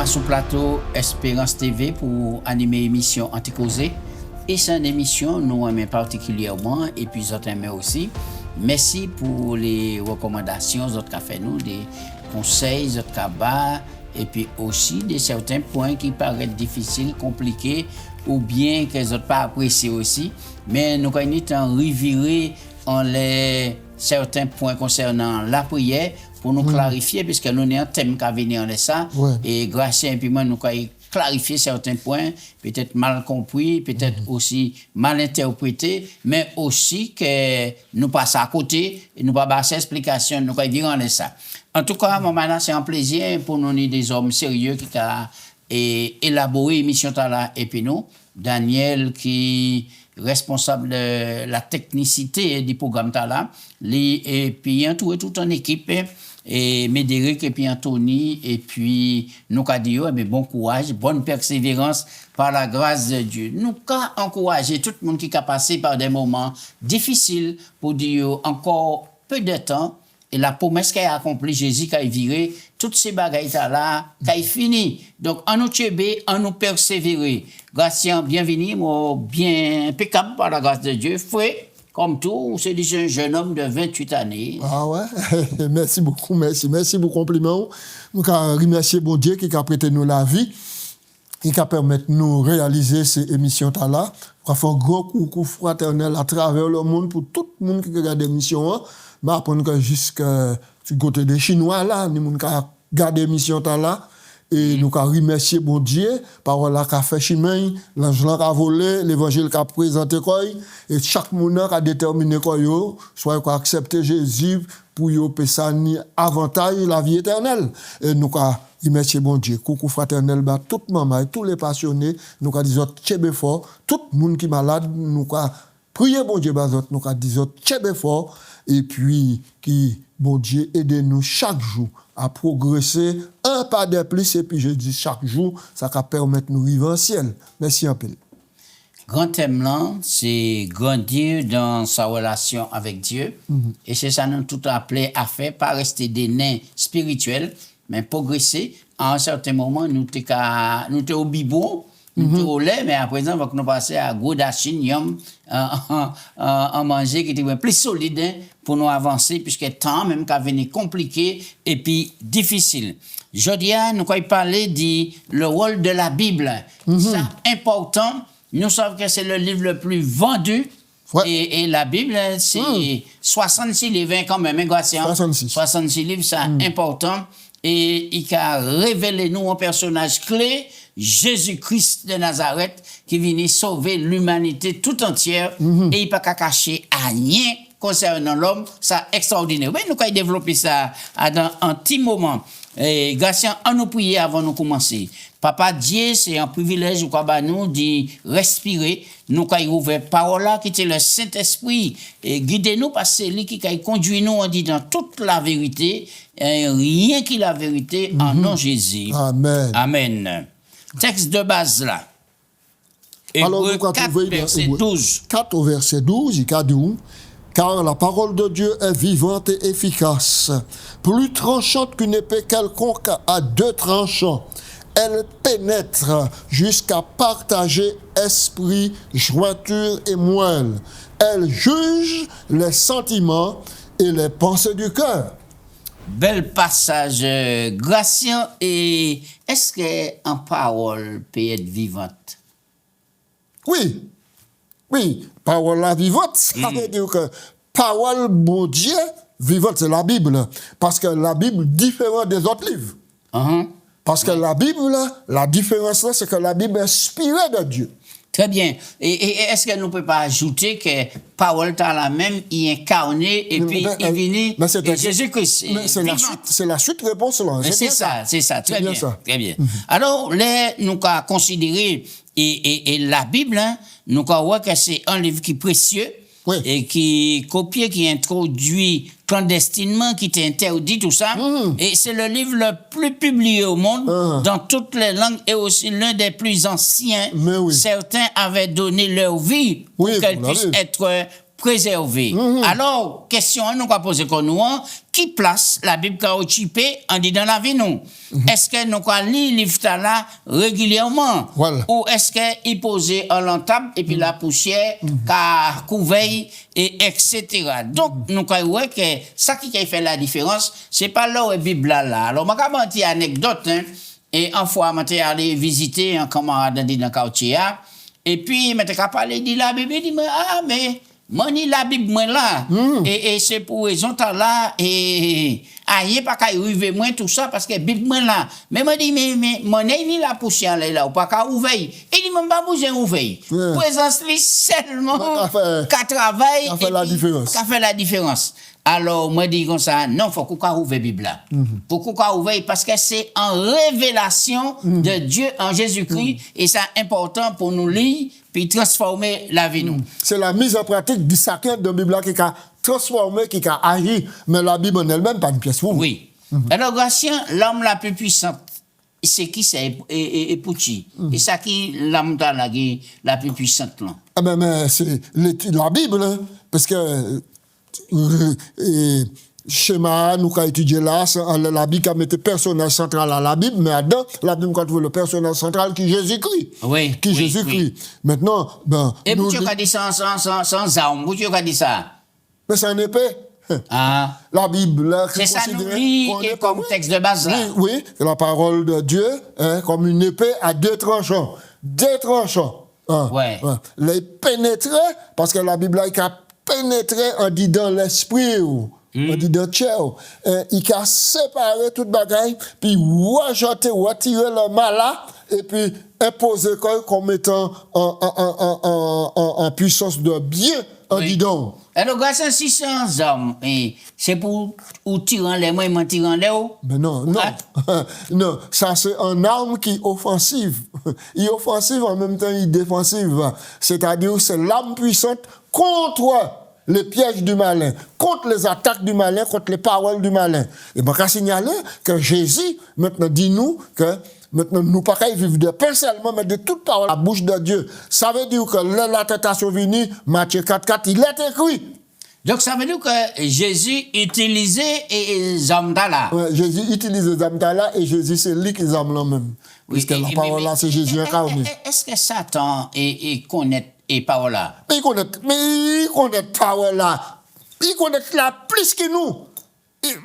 moi sur plateau Espérance TV pour animer l'émission Anticausé. Et c'est une émission nous aimons particulièrement et puis nous aimons aussi. Merci pour les recommandations que vous avez fait nous, des conseils, vous avez et puis aussi de certains points qui paraissent difficiles, compliqués ou bien que vous n'avez pas apprécié aussi. Mais nous avons reviré en les certains points concernant la prière pour nous clarifier, puisque nous avons un thème qui a venu en ça. Ouais. Et grâce à un peu nous avons clarifié certains points, peut-être mal compris, peut-être aussi mal interprétés, mais aussi que nous passons à côté, et nous pas passer explication, nous avons viré en ça. En tout cas, maintenant, c'est un plaisir pour nous des hommes sérieux qui ont élaboré l'émission Tala et puis nous, Daniel qui responsable de la technicité du programme Tala, et puis tout en équipe, et Médéric et puis Anthony, et puis nous avons dit, bon courage, bonne persévérance par la grâce de Dieu. Nous avons encouragé tout le monde qui a passé par des moments difficiles pour dire encore peu de temps, et la promesse qu'a accomplie Jésus, qu'a viré, toutes ces bagailles-là, qu'a fini. Donc, en nous tchébé, en nous persévérer. Gratien, bienvenue, bien impeccable par la grâce de Dieu. Fouet, comme tout, c'est un jeune homme de 28 années. Ah ouais, merci beaucoup, merci pour le compliment. Nous remercier bon Dieu qui a prêté nous la vie, qui a permis de nous réaliser ces émissions-là. Nous faire un gros coup fraternel à travers le monde pour tout le monde qui regarde l'émission. Mais après, jusqu'à du côté des Chinois, là, nous avons gardé l'émission là. Et nous avons remercié bon Dieu, parole qui a fait chemin, l'ange qui a volé, l'évangile qui a présenté, et chaque monde a déterminé soit qu'on accepte Jésus pour y passer avantage la vie éternelle. Et nous avons remercié bon Dieu. Coucou fraternel, tout maman, tous les passionnés, nous avons dit tchébé fort, tout le monde qui est malade, nous avons prié bon Dieu, nous avons dit tchébé fort, et puis qui, bon Dieu, aide-nous chaque jour à progresser un pas de plus, et puis je dis chaque jour, ça va permettre de nous vivre en ciel. Merci un peu. Grand thème là, c'est grandir dans sa relation avec Dieu. Et c'est ça nous tout appelé à faire, pas rester des nains spirituels, mais progresser. À un certain moment, nous sommes au biberon, nous sommes au lait, mais à présent, nous passer à Godachine, yum, en manger qui était plus solide pour nous avancer, puisque le temps même qui venu compliqué et puis difficile. Jeudi, nous allons parler du rôle de la Bible. C'est important. Nous savons que c'est le livre le plus vendu. Ouais. Et la Bible, c'est 66 livres quand même, 66 livres, c'est important. Et il a révélé nous un personnage clé, Jésus-Christ de Nazareth, qui vient sauver l'humanité tout entière. Et il n'a pas caché à rien concernant l'homme. C'est extraordinaire. Mais nous allons développer ça dans un petit moment. Et Gratien, on nous prier avant de commencer. Papa Dieu, c'est un privilège nous de respirer. Nous avons ouvert parole là, qui est le Saint-Esprit. Et guidez-nous parce que c'est lui qui conduit nous en disant toute la vérité, rien que la vérité, en nom de Jésus. Amen. Amen. Texte de base là. Alors, Hébreux 4, verset 12. 4 au verset 12, il a dit, car la parole de Dieu est vivante et efficace, plus tranchante qu'une épée quelconque à deux tranchants. Elle pénètre jusqu'à partager esprit, jointure et moelle. Elle juge les sentiments et les pensées du cœur. Bel passage, Gratien. Et est-ce qu'en parole peut être vivante? Oui, parole la vivante, ça veut dire que parole bon Dieu vivante, c'est la Bible. Parce que la Bible est différente des autres livres. Parce que la Bible, la différence, là, c'est que la Bible est inspirée de Dieu. Très bien. Et est-ce qu'elle ne peut pas ajouter que parole dans la même, il est incarné et puis il vient Jésus-Christ. C'est la suite réponse là. C'est ça. Très bien. Très bien. Alors, là, nous avons considéré, et la Bible, nous avons vu que c'est un livre qui est précieux. Oui. Et qui copie, qui introduit clandestinement, qui t'interdit tout ça. Et c'est le livre le plus publié au monde, dans toutes les langues, et aussi l'un des plus anciens. Certains avaient donné leur vie pour qu'elle puisse être préservée. Alors, question, nous va poser comme nous, qui place la Bible qu'a occupé en dit dans la vie nous. Est-ce que nous allons lire le livre là régulièrement? Voilà. Ou est-ce qu'il posé en l'entable et puis la poussière qu'a couveille et etc. Donc, nous croyons que ça qui fait la différence, c'est pas là où la Bible là. Alors, je vais vous dire une anecdote, hein. Et une fois, je suis allé visiter un camarade dans le quartier, et puis, je suis parlé de la Bible, il dit, mais Mani la Bible moi là et c'est pour raison là et aïe pas qu'à arriver moi tout ça parce que Bible moi là mais moi dit mais mon ni la poussière là ou pas qu'à ouvrir il dit même pas besoin ouvrir présence lui seulement qu'à travail ça fait la différence ça fait la différence. Alors moi dis comme ça non faut qu'on ouvre Bible là pour qu'on ouvre parce que c'est en révélation de Dieu en Jésus-Christ et c'est important pour nous lire puis transformer la vie nous. C'est la mise en pratique du sacré de la Bible qui a transformé, qui a agi, mais la Bible en elle-même pas une pièce pour vous. Oui. Alors Gratien, l'homme la plus puissante, c'est qui c'est et Pouchi. Et ça qui l'homme la plus puissante là. Ah ben mais c'est la Bible hein, parce que schéma nous avons étudié là, la Bible a mis le personnage central à la Bible, mais dedans, la Bible a trouvé le personnage central qui est Jésus-Christ. Oui. Qui est Jésus-Christ. Oui. Maintenant, ben. Et vous avez dit sans arme, vous avez dit ça. Mais c'est un épée. Ah. La Bible, là, c'est ça nous lit comme texte de base là. Oui, la parole de Dieu, hein, comme une épée à deux tranchants. Deux tranchants. Hein, ouais. Hein. Les pénétrer, parce que la Bible, il a pénétré en dit dans l'esprit. On dit de Tchèo. Il a séparé toute bagaille, puis rejeter, retirer le mal là, et puis imposer comme étant en puissance de bien, en dit donc. Alors, grâce à 600 hommes, c'est pour tirer les mains, et tirer les hauts? Mais non. Non, ça c'est un arme qui est offensive. Il est offensive en même temps, il est défensive. C'est-à-dire, c'est l'arme puissante contre les pièges du malin, contre les attaques du malin, contre les paroles du malin. Et bien, qu'à signaler que Jésus, maintenant, dit-nous que maintenant, nous pas vivre de pain seulement, mais de toute parole à la bouche de Dieu. Ça veut dire que la tentation venue, Matthieu 4,4, il est écrit. Donc, ça veut dire que Jésus utilisait les hommes là. Oui, Jésus utilise les hommes là et Jésus, c'est lui qui les hommes là même. Oui, parce que la parole là, c'est Jésus incarné. Est-ce que Satan connaît et parole là? Mais il connaît parole là. Il connaît la plus que nous.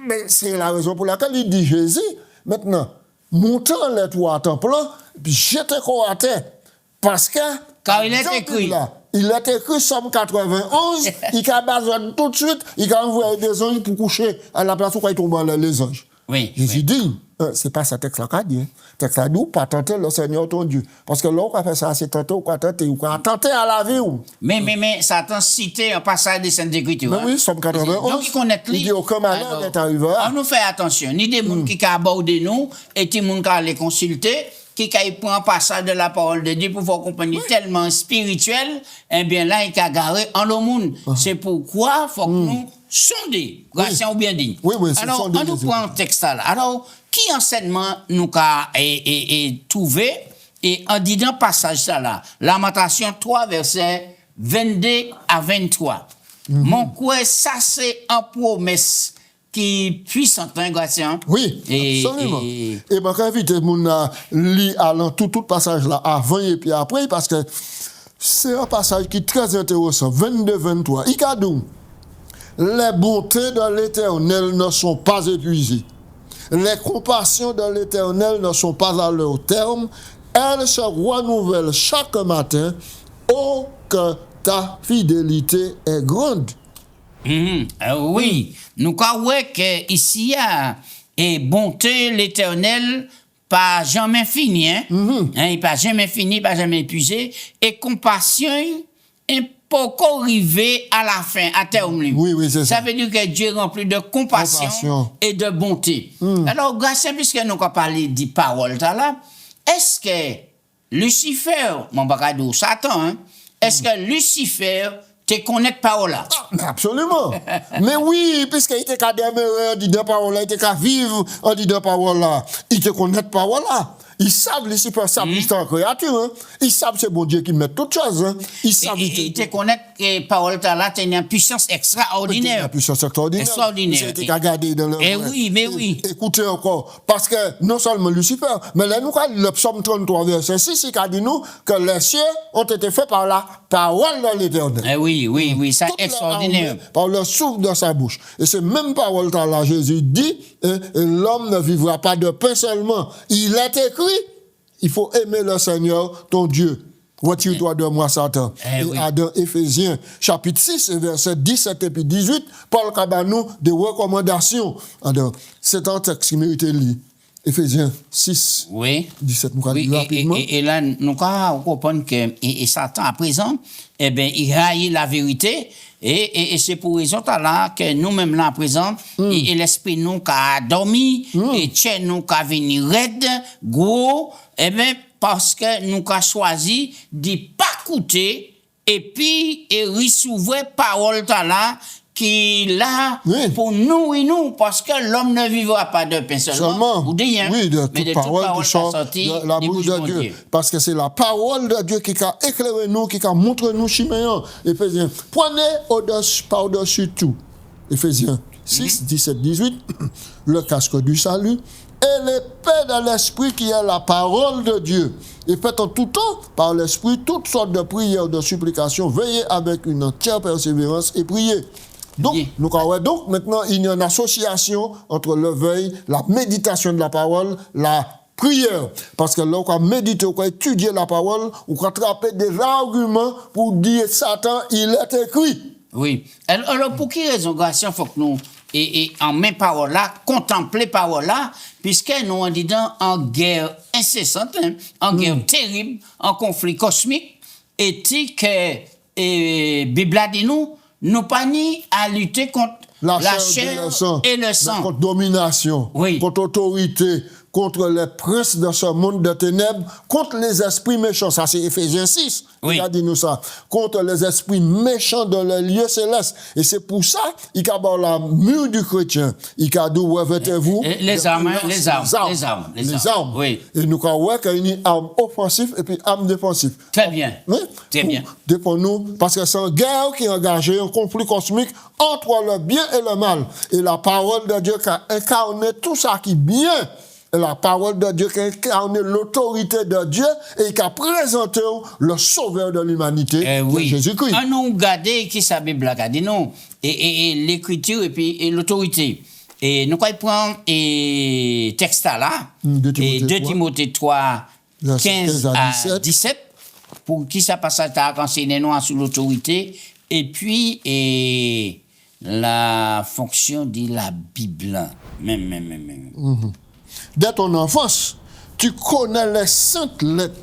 Mais c'est la raison pour laquelle il dit Jésus, maintenant, montant les trois temples, puis jetez quoi à terre. Parce que. Car il est écrit. Là, il est écrit Somme 91, il a besoin tout de suite, il a envoyé des anges pour coucher à la place où il tombe les anges. Oui. Jésus dit, c'est pas ça texte là qu'a dit. Texte là dit, pas tenter le Seigneur ton Dieu. Parce que là, on a fait ça, c'est tenter ou quoi tenter à la vie. Mais Satan citait un passage des Saintes Écritures. Mais oui, Somme 91. Donc, il connaît il dit, aucun malheur n'est arrivé. On nous fait attention. Ni des gens qui abordent nous, et des gens qui les consulter, qui prend un passage de la parole de Dieu pour faire comprendre tellement spirituel, eh bien là, il a garé en le monde. C'est pourquoi il faut que nous sonder. Grâce ou bien dit. Oui, c'est alors, on nous prend un texte là. Alors, qui enseignement nous a trouvé et en disant passage ça là, Lamentation 3, versets 22 à 23. Mon quoi, ça c'est en promesse qui puissante, hein, Gratien? Oui, absolument. Et bien, j'invite mon à lire allant tout passage là, avant et puis après, parce que c'est un passage qui est très intéressant. 22-23. Il a dit, les bontés de l'Éternel ne sont pas épuisées. Les compassions de l'Éternel ne sont pas à leur terme. Elles se renouvellent chaque matin. Oh, que ta fidélité est grande. Oui, nous croyons que ici et bonté l'Éternel pas jamais fini, hein? Il pas jamais fini, pas jamais épuisé, et compassion est pas arrivé à la fin, à terme. Oui, c'est ça. Ça veut dire que Dieu est rempli de compassion et de bonté. Alors, grâce à puisque nous avons parlé de paroles là, est-ce que Lucifer, mon bagado Satan, hein, est-ce que Lucifer te connaît parole là? Absolument. Mais oui, puisqu'il était qu'à demeurer en disant parole là, il était qu'à vivre en disant parole là. Il te connaît parole là. Ils savent, Lucifer savent qu'ils sont en créature. Hein. Ils savent c'est bon Dieu qui met toutes choses. Hein. Ils savent. Ils te connaissent que parole là, tu as une puissance extraordinaire. Une puissance extraordinaire. C'est qu'à garder dans leur. Oui, mais oui. Écoutez encore. Parce que non seulement Lucifer, mais là, nous, le psaume 33, verset 6, il a dit nous que les cieux ont été faits par la parole de l'Éternel. Oui, ça Toute est extraordinaire. par le souffle de sa bouche. Et c'est même parole là, Jésus dit, l'homme ne vivra pas de pain seulement. Il est écrit, il faut aimer le Seigneur, ton Dieu. Retire-toi de moi, Satan. Et dans Éphésiens, chapitre 6, verset 17 et puis 18, Paul Cabanou des recommandations. Alors, c'est un texte qui mérite de lire. Éphésiens 6, 17, nous allons rapidement. Et là, nous comprenons que et Satan, à présent, eh bien, il haït la vérité. Et c'est pour raison là que nous-mêmes là à présent, et l'esprit nous qui a dormi, et tchè nous qui a venu raide, gros, eh bien, parce que nous avons choisi de ne pas écouter et puis recevoir parole là qui là pour nous et nous, parce que l'homme ne vivra pas de pain seulement, ou de rien, oui, de mais toute de parole toute qui parole sort de la bouche de Dieu. Parce que c'est la parole de Dieu qui a éclairé nous, qui a montré nous chiméens. Éphésiens, prenez par-dessus tout. Éphésiens 6, 17, 18, le casque du salut et l'épée de l'esprit qui est la parole de Dieu. Et faites en tout temps, par l'esprit, toutes sortes de prières, de supplications. Veillez avec une entière persévérance et priez. Donc, donc, maintenant, il y a une association entre le veille, la méditation de la parole, la prière. Parce que là, on va méditer, on va étudier la parole, on va attraper des arguments pour dire Satan, il est écrit. Oui. Alors, pour quelle raison, Gratien, il faut que nous, et en même parole là, contempler parole là, puisque nous on dit en guerre incessante, en guerre terrible, en conflit cosmique, et que Bible a dit nous pas ni à lutter contre la chair et le sang. Contre domination, contre autorité, contre les princes de ce monde de ténèbres, contre les esprits méchants. Ça, c'est Éphésiens 6. Il a dit nous ça. Contre les esprits méchants dans les lieux célestes. Et c'est pour ça, il y a la mur du chrétien. Il a dit, revêtez-vous. Les armes. Oui. Et nous avons qu'il y a une arme offensive et puis arme défensive. Très bien. Très bien. Défendons-nous, parce que c'est une guerre qui est engagée, un conflit cosmique entre le bien et le mal. Et la parole de Dieu qui a incarné tout ça qui est bien. Et la parole de Dieu qui incarne l'autorité de Dieu et qui a présenté le sauveur de l'humanité, Jésus-Christ. On nous regarde qui sa Bible a dit non, et l'écriture et puis l'autorité. Et nous allons prendre et texte là, 2 Timothée 3, 15 à 17, pour qui ça passe à enseigner nous sur l'autorité, et puis la fonction de la Bible. Même. Dès ton enfance, tu connais les saintes lettres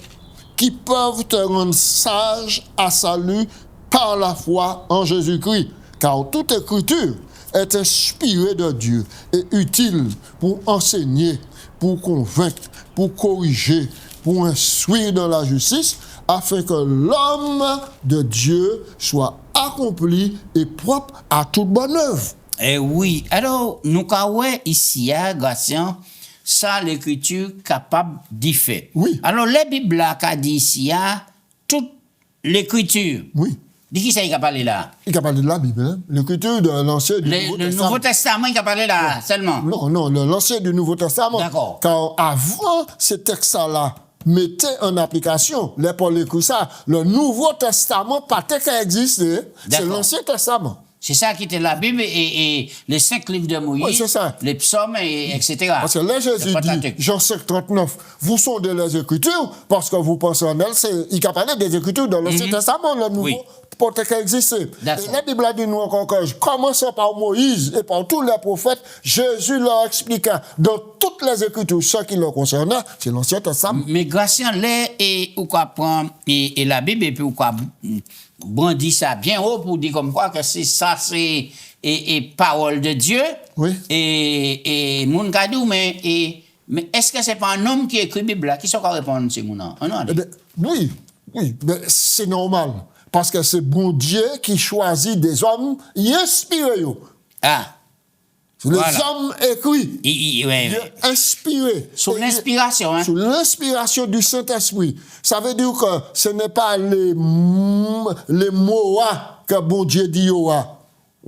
qui peuvent te rendre sage à salut par la foi en Jésus-Christ. Car toute écriture est inspirée de Dieu et utile pour enseigner, pour convaincre, pour corriger, pour instruire dans la justice, afin que l'homme de Dieu soit accompli et propre à toute bonne œuvre. Oui, alors nous avons ici, Gratien, ça, l'écriture capable d'y faire. Oui. Alors, la Bible a dit ici, toute l'écriture. Oui. De qui ça, il a parlé là? Il a parlé de la Bible, hein? L'écriture de l'Ancien du Nouveau Testament. Le Nouveau Testament, il a parlé là, seulement? Non, l'Ancien du Nouveau Testament. D'accord. Car avant, ces textes-là mettaient en application, les Paul écrit ça, le Nouveau Testament, pas tel qu'il existait, c'est l'Ancien Testament. C'est ça qui était la Bible et les 5 livres de Moïse, les psaumes, etc. Parce que là, Jésus dit, Jean 5, 39, vous sondez les Écritures, parce que vous pensez en elles, il a parlé des Écritures dans l'Ancien Testament, le Nouveau, pour qu'elles existent. Et la Bible a dit nous encore que, commençant par Moïse et par tous les prophètes, Jésus leur expliqua dans toutes les Écritures ce qui leur concernait, c'est l'Ancien Testament. Mais Gratien, là, ou quoi prendre et la Bible, et puis ou quoi brandit ça bien haut pour dire comme quoi que c'est ça, c'est parole de Dieu. Oui. Et mon gadou, mais est-ce que c'est pas un homme qui écrit la Bible qui saurait répondre ces mots-là? Oui, mais c'est normal. Parce que c'est bon Dieu qui choisit des hommes y inspirés. Les hommes écrits. Dieu inspiré. Sous l'inspiration. Hein? Sous l'inspiration du Saint-Esprit. Ça veut dire que ce n'est pas les mots que bon Dieu dit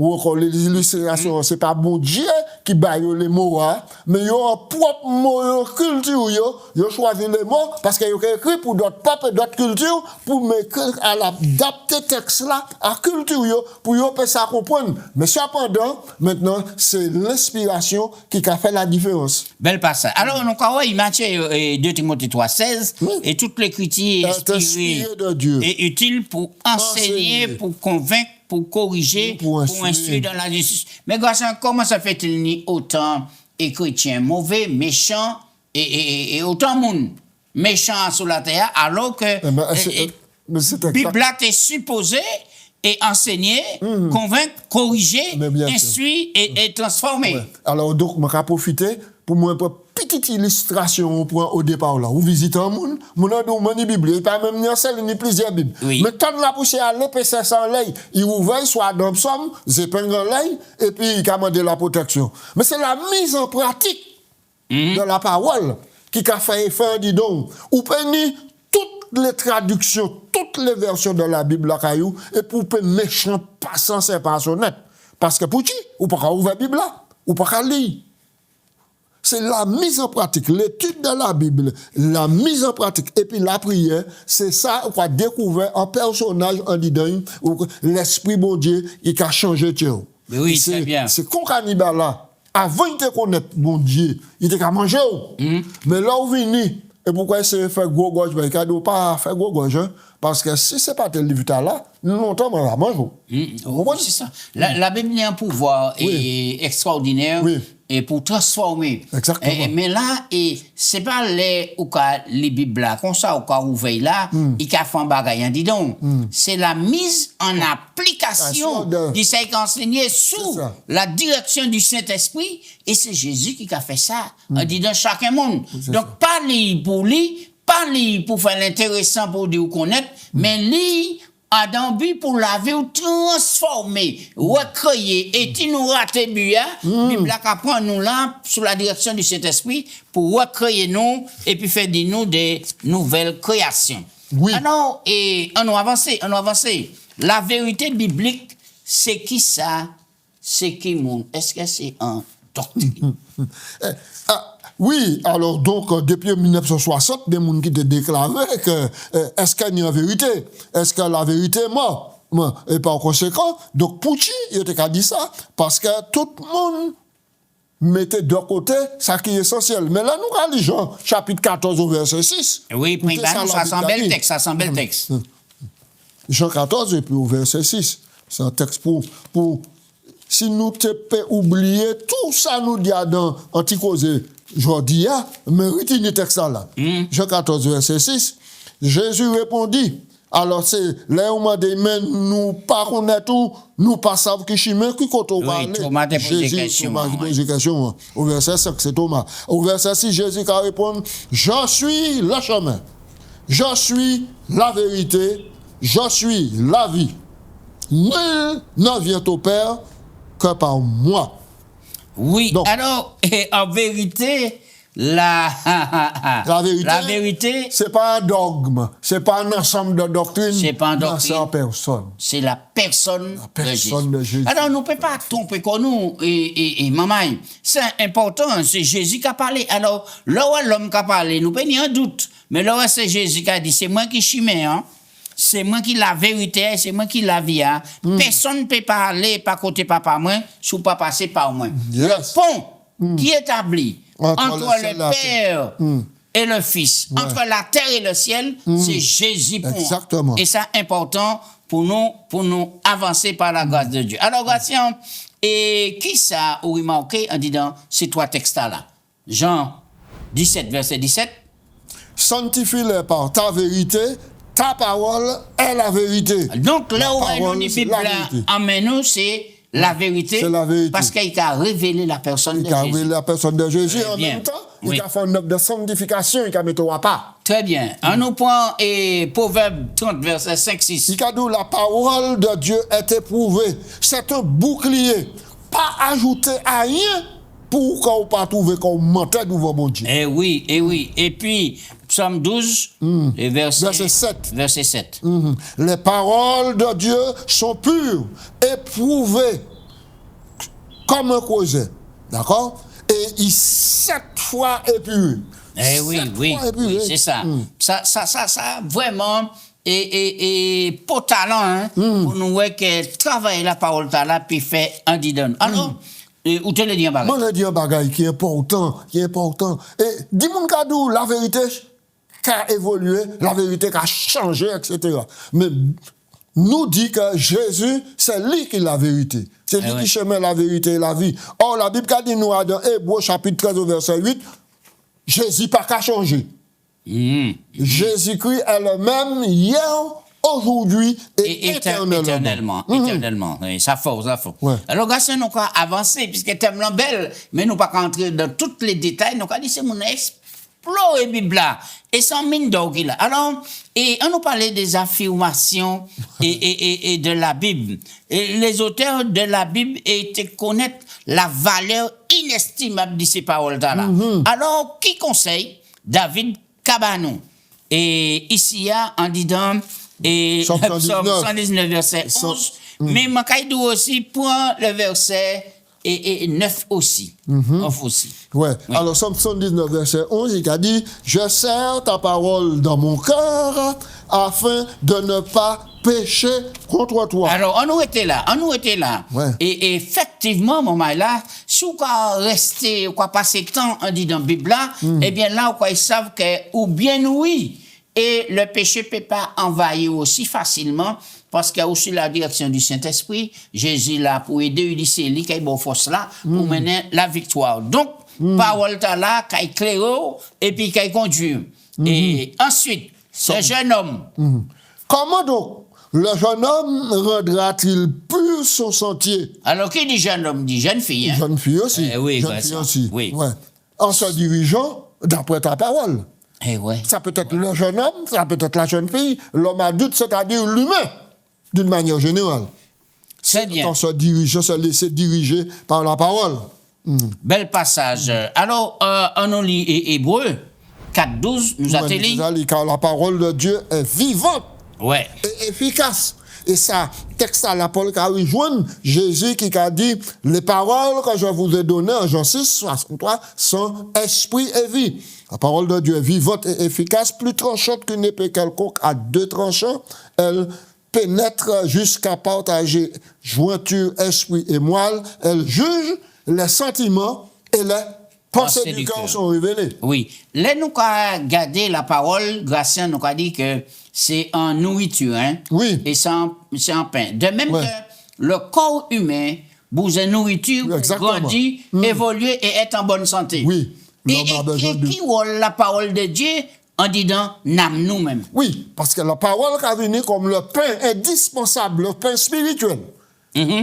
ou encore les illustrations, c'est pas bon Dieu qui baille les mots, mais yo en propre mot culture yo choisi les mots parce que yo écrit pour d'autres peuples et d'autres cultures pour mettre à l'adapter texte là à culture yo pour yo peut ça comprendre. Mais cependant, maintenant, c'est l'inspiration qui a fait la différence. Belle passage. Alors, nous avons Matthieu 2 Timothée 3,16 et toute l'écriture est inspirée de Dieu et utile pour enseigner, pour convaincre, pour corriger, pour instruire dans la justice. Mais garçon, comment ça fait-il ni autant et chrétiens mauvais, méchants et autant monde méchants sur la terre alors que Bible est supposé et enseigner, convaincre, corriger, instruire et transformer. Ouais. Alors donc, je vais profiter pour moi une petite illustration au départ là. Vous visitez un monde, mon a une Bible, il pas même ni un seul ni plusieurs Bibles. Oui. Mais quand la poussée à l'épaisseur sans l'œil, il ouvre soit dans psaume, épingle en l'œil et puis il commande la protection. Mais c'est la mise en pratique de la parole qui a fait faire dis donc. Ou prenez toutes les traductions, toutes les versions de la Bible la caillou et pour peu méchant passant c'est pas honnête. Parce que pour qui ou pas ouvrir la Bible là, ou pas lire. C'est la mise en pratique, l'étude de la Bible, la mise en pratique et puis la prière, c'est ça qu'on a découvert un personnage en disant l'esprit bon Dieu il a changé Dieu. Oui, c'est bien. C'est qu'on cannibale là, avant de connaître bon Dieu, il était qu'à manger. Mais là où vini, et pourquoi c'est faire gros gorge, ben il pas faire gros gorge hein? Parce que si c'est pas tel livre là, longtemps on va manger. C'est ça. La Bible a un pouvoir extraordinaire. Oui. Et pour transformer. Exactement. Mais là, c'est pas les Bibles là, comme ça, ou cas ouvert là, il a fait un bagage, dis donc. C'est la mise en application de ce qui enseigné sous la direction du Saint-Esprit, et c'est Jésus qui a fait ça, en disant chacun monde. Donc, pas lire pour lui, pas lire pour faire l'intéressant pour dire connaître, mais lire a dans but pour laver ou transformer, recréer, et si nous rater buya, Bible apprend nous là sous la direction du Saint-Esprit pour recréer nous et puis faire de nous des nouvelles créations. Oui. Alors, et on a avancé. La vérité biblique, c'est qui ça? C'est qui monde? Est-ce que c'est un doctrine? Oui, alors donc, depuis 1960, des gens qui te déclaré que est-ce qu'il y a une vérité? Est-ce que la vérité est morte? Et par conséquent, donc pour qui il a dit ça? Parce que tout le monde mettait de côté ça qui est essentiel. Mais là, nous lisons chapitre 14 au verset 6. Oui, puis ça sent bel texte, Jean 14 et puis au verset 6. C'est un texte pour si nous te peut oublier tout ça nous dit dans Anticausé. Je dis, mais retenez le texte là. Jean 14, verset 6. Jésus répondit, alors c'est là où on m'a dit, mais nous pas connaître, nous pas savoir qui chemin, qui compte au parler. Thomas te pose des questions. Au verset 5, c'est Thomas. Au verset 6, Jésus a répondu, je suis le chemin, je suis la vérité, je suis la vie. Nul ne vient au Père que par moi. Oui, donc, alors, en vérité, la vérité, c'est pas un dogme, c'est pas un ensemble de doctrines, c'est pas un doctrine, c'est la personne. C'est la personne de Jésus. Alors, nous ne pouvons pas tromper comme nous et maman. C'est important, c'est Jésus qui a parlé. Alors, là où l'homme qui a parlé, nous pouvons un doute. Mais là où c'est Jésus qui a dit, c'est moi qui chimé, hein. C'est moi qui la vérité, c'est moi qui la vie. Hein. Personne ne peut pas aller par côté papa moi, sous pas passer par moi. Yes. Le pont qui est établi entre le Père et le Fils, entre la terre et le ciel, c'est Jésus pour Exactement. Et ça important pour nous avancer par la grâce de Dieu. Alors, Gratien, et qui ça a remarqué en disant ces trois textes-là? Jean 17, verset 17. Sanctifie-les par ta vérité. Ta parole est la vérité. Donc là où on dit Bible emmène-nous, c'est la vérité. C'est la vérité. Parce qu'il a révélé la personne de Jésus. Il a révélé la personne de Jésus en même temps. Il a fait une œuvre de sanctification, il a mis au pas. Très bien. On nous prend Proverbe 30, verset 5-6. Il a dit la parole de Dieu est éprouvée. C'est un bouclier pas ajouter à rien pour qu'on pas trouver qu'on mentait devant bon Dieu. Eh oui, eh oui. Et puis, Psaume 12, et verset 7. Verset 7. Les paroles de Dieu sont pures, éprouvées comme un creuset. D'accord? Et il 7 fois épuré. Eh oui, oui, oui, c'est ça. Ça, vraiment, et pour talent, hein, pour nous voir que travailler la parole là, puis faire un didon. Alors, où te le dis en bagage? Moi, je dis un bagage qui est important, Et dis-moi cadeau, la vérité qui a évolué, la vérité qui a changé, etc. Mais nous dit que Jésus, c'est lui qui est la vérité. C'est lui qui chemin la vérité et la vie. Or, la Bible a dit nous dans Hébreux chapitre 13 verset 8, Jésus pas qu'à changer. Jésus-Christ est le même hier, aujourd'hui et éternellement. Éternellement. Oui, ça faut. Ouais. Alors, grâce à nous, on avancer, puisque thème là belle, mais nous pas entrer dans tous les détails, nous avons dit c'est mon explorer Bible là, et sans mine d'or là. Alors, et on nous parlait des affirmations et de la Bible. Et les auteurs de la Bible étaient connaître la valeur inestimable de ces paroles-là. Alors, qui conseille David Cabanon? Et ici, en disant, et Psaume 119, verset 11, mais Makaïdou aussi prend le verset et 9 aussi. Ouais. Alors, Psaume 119, verset 11, il a dit, je serre ta parole dans mon cœur afin de ne pas pécher contre toi. Alors, on nous était là. Ouais. Et effectivement, moment là, si on rester, ou passer temps en dit dans la Bible là, eh bien là, ils savent que, ou bien oui, et le péché peut pas envahir aussi facilement, parce qu'il y a aussi la direction du Saint-Esprit. Jésus là pour aider Ulysse, lui qui a bonne force là, pour mener la victoire. Donc, parole là, qui éclaire, et puis qui conduit. Et ensuite, ce jeune homme. Comment donc le jeune homme rendra-t-il pur son sentier? Alors, qui dit jeune homme dit jeune fille. Hein? Jeune fille aussi. Oui, jeune fille ça. aussi. Oui. Ouais. En se dirigeant d'après ta parole. Ouais. Ça peut être le jeune homme, ça peut être la jeune fille, l'homme adulte, c'est-à-dire l'humain, d'une manière générale. C'est bien. On se dirige, se laisser diriger par la parole. Bel passage. Alors, on lit Hébreux 4.12, nous a dit. Car la parole de Dieu est vivante et efficace. Et ça, texte à la Paul qui a rejoint Jésus qui a dit, les paroles que je vous ai données en Jean 6, 63, sont esprit et vie. La parole de Dieu est vivante et efficace, plus tranchante qu'une épée quelconque à 2 tranchants. Elle pénètre jusqu'à partager jointure, esprit et moelle. Elle juge les sentiments et les pensées du cœur sont révélées. Oui. Là, nous avons gardé la parole, Gratien nous a dit que c'est en nourriture, hein? Oui. Et c'est en pain. De même que le corps humain, vous une nourriture pour grandir, évoluer et être en bonne santé. Oui. Et qui rôle la parole de Dieu en disant nous-mêmes? Oui, parce que la parole qui a venu comme le pain indispensable, le pain spirituel.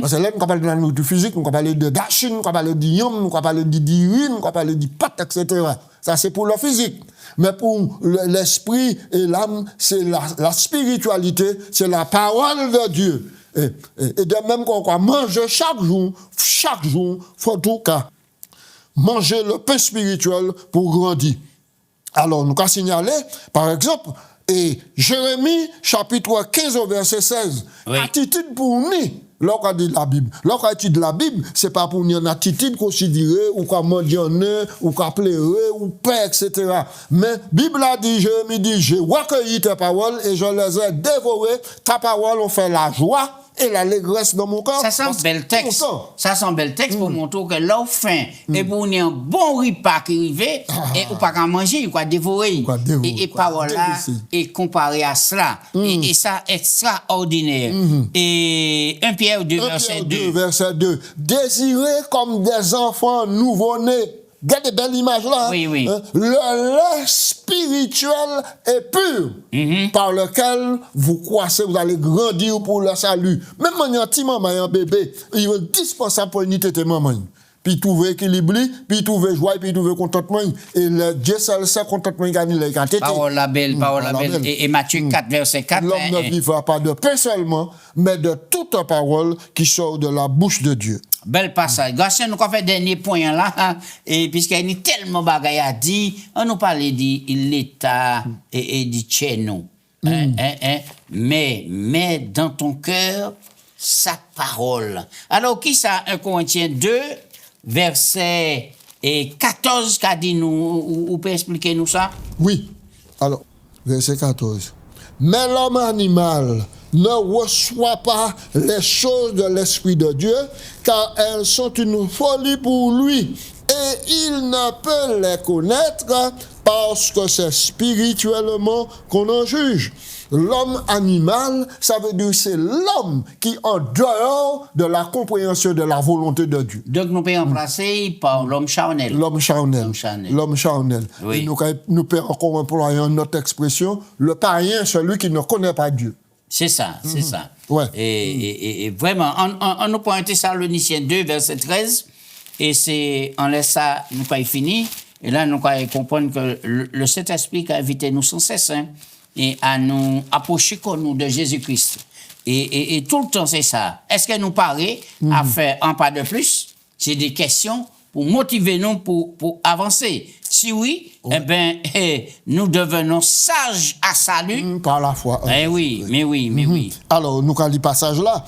Parce que là, nous parlons de la nourriture physique, nous parlons de dachine, nous parlons de yam, nous parlons de dirine, nous parlons de pâte, etc. Ça, c'est pour le physique. Mais pour l'esprit et l'âme, c'est la spiritualité, c'est la parole de Dieu. Et de même qu'on mange chaque jour, faut tout cas manger le pain spirituel pour grandir. Alors, nous avons signalé, par exemple, et Jérémie, chapitre 15, verset 16, attitude pour nous. Lorsqu'on dit la Bible, lorsqu'on étudie la Bible, c'est pas pour nous une attitude considérée, ou qu'on mentionner, ou qu'on pleurer, ou paix, etc. Mais Bible a dit, Jérémie dit, j'ai recueilli tes paroles et je les ai dévorées. Ta parole ont fait la joie et l'allégresse dans mon cœur. Ça sent un bel texte. Ça sent un bel texte pour montrer que l'eau faim et pour un bon repas qui arrive et ou pas qu'à manger, ou quoi dévorer. Et parole là est comparé à cela. Et ça extraordinaire. Et 1 Pierre 2 verset 2. Désirez comme des enfants nouveau-nés. Regardez belle image là. Oui. Le lait spirituel est pur, par lequel vous croissez, vous allez grandir pour le salut. Même un petit maman, un bébé, il est indispensable pour l'unité de maman. Puis trouver équilibre, puis trouver joie, puis trouver contentement. Et le Dieu seul sait contentement gagne les gâtés. Parole la belle. Et Matthieu 4, verset 4. L'homme ne vivra pas de pain seulement, mais de toute parole qui sort de la bouche de Dieu. Bel passage. Garçon, nous avons fait dernier point là, et puisqu'il y a tellement de bagaille à dire, on nous parle de l'État et du Tchéno. Mais dans ton cœur, sa parole. Alors, qui ça, 1 Corinthiens 2, verset 14, qu'a dit nous, ou peut expliquer nous ça? Oui. Alors, verset 14. Mais l'homme animal ne reçoit pas les choses de l'Esprit de Dieu, car elles sont une folie pour lui, et il ne peut les connaître parce que c'est spirituellement qu'on en juge. L'homme animal, ça veut dire c'est l'homme qui est en dehors de la compréhension de la volonté de Dieu. Donc nous pouvons remplacer par l'homme charnel. L'homme charnel. L'homme charnel. Oui. Et nous pouvons encore employer notre expression, le païen, celui qui ne connaît pas Dieu. C'est ça, c'est ça. Ouais. Et vraiment, on nous prend Thessaloniciens 2, verset 13, et c'est, on laisse ça, nous pas fini, et là nous comprendre que le Saint-Esprit a invité nous sans cesse, et à nous approcher comme nous de Jésus-Christ. Et tout le temps, c'est ça. Est-ce que nous paraît à faire un pas de plus? C'est des questions pour motiver nous pour avancer. Si oui, eh bien, nous devenons sages à salut. Par la foi. Eh oui, mais oui. Alors, nous avons le passage là.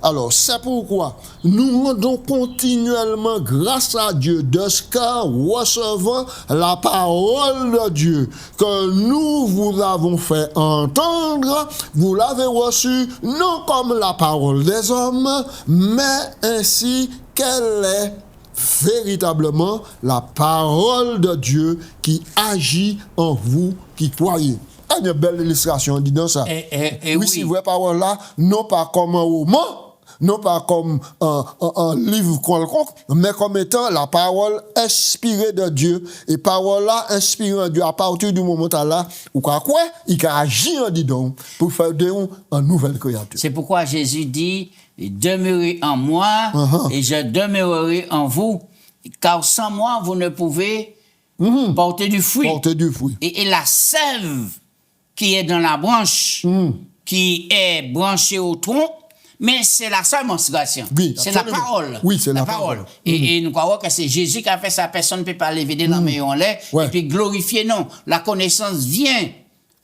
Alors, c'est pourquoi nous rendons continuellement grâce à Dieu de ce qu'en recevant la parole de Dieu que nous vous avons fait entendre, vous l'avez reçue non comme la parole des hommes, mais ainsi qu'elle est véritablement la parole de Dieu qui agit en vous qui croyez. Il y a une belle illustration dit dans ça. Oui, c'est vraie parole là, non pas comme un roman, non pas comme un livre quelconque, mais comme étant la parole inspirée de Dieu. Et parole là inspirée de Dieu à partir du moment là, où quoi, il a agi en disant pour faire de nous une nouvelle créature. C'est pourquoi Jésus dit, demeurez en moi et je demeurerai en vous, car sans moi vous ne pouvez porter du fruit. Porter du fruit. Et la sève qui est dans la branche, qui est branchée au tronc, mais c'est la seule menstruation. Oui, c'est la parole. Oui, c'est la parole. Et nous croyons que c'est Jésus qui a fait ça. Personne ne peut pas lever dans le en l'air et puis glorifier. Non, la connaissance vient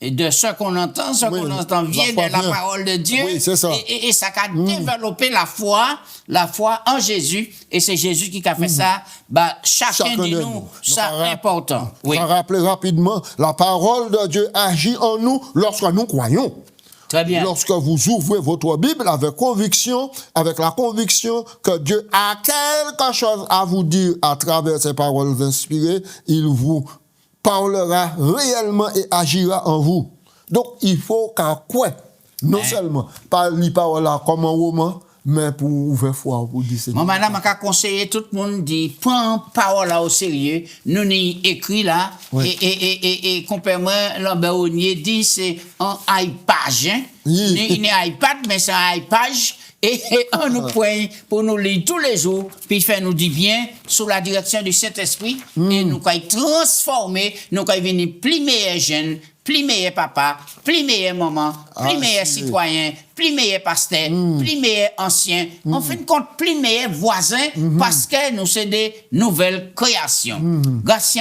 de ce qu'on entend. Ce qu'on entend vient de la parole de Dieu. Oui, c'est ça. Et ça a développé la foi en Jésus. Et c'est Jésus qui a fait ça. Bah, chacun de nous, ça est important. Oui. Rappelez rapidement, la parole de Dieu agit en nous lorsque nous croyons. Très bien. Lorsque vous ouvrez votre Bible avec la conviction que Dieu a quelque chose à vous dire à travers ces paroles inspirées, il vous parlera réellement et agira en vous. Donc, il faut qu'à quoi, non seulement par les paroles comme un roman, mais pour ouvrir foi, pour dire Moi, madame, je conseille tout le monde dit, prends parole là au sérieux, nous n'y écrit là, et comprenez-moi, l'Amberonier dit, c'est un iPad, hein? Il n'est iPad, mais c'est un iPad, et on nous prend pour nous lire tous les jours, puis faire nous dire bien, sous la direction du Saint-Esprit, et nous allons transformer, nous allons venir plus meilleurs jeunes, plus meilleur papa, plus meilleur maman, plus meilleur citoyen, plus meilleur pasteur, plus meilleur ancien, en fin de compte, plus meilleur voisin, parce que nous sommes des nouvelles créations. Grâce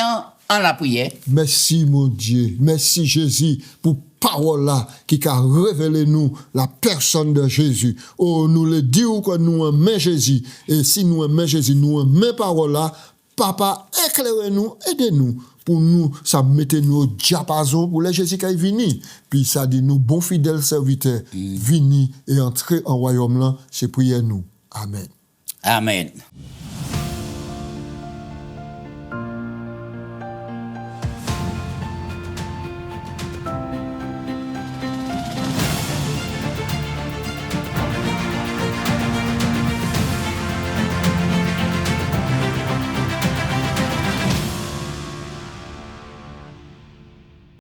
en la prière. Merci mon Dieu, merci Jésus pour parole là qui a révélé nous la personne de Jésus. Oh, nous le disons que nous aimons Jésus, et si nous aimons Jésus, nous aimons parole là, papa, éclairez-nous, aidez-nous. Pour nous, ça mettait nous au diapason pour les Jésus qui est venu. Puis ça dit nous, bons fidèles serviteurs, venez et entrez en royaume là, c'est prier nous. Amen. Amen.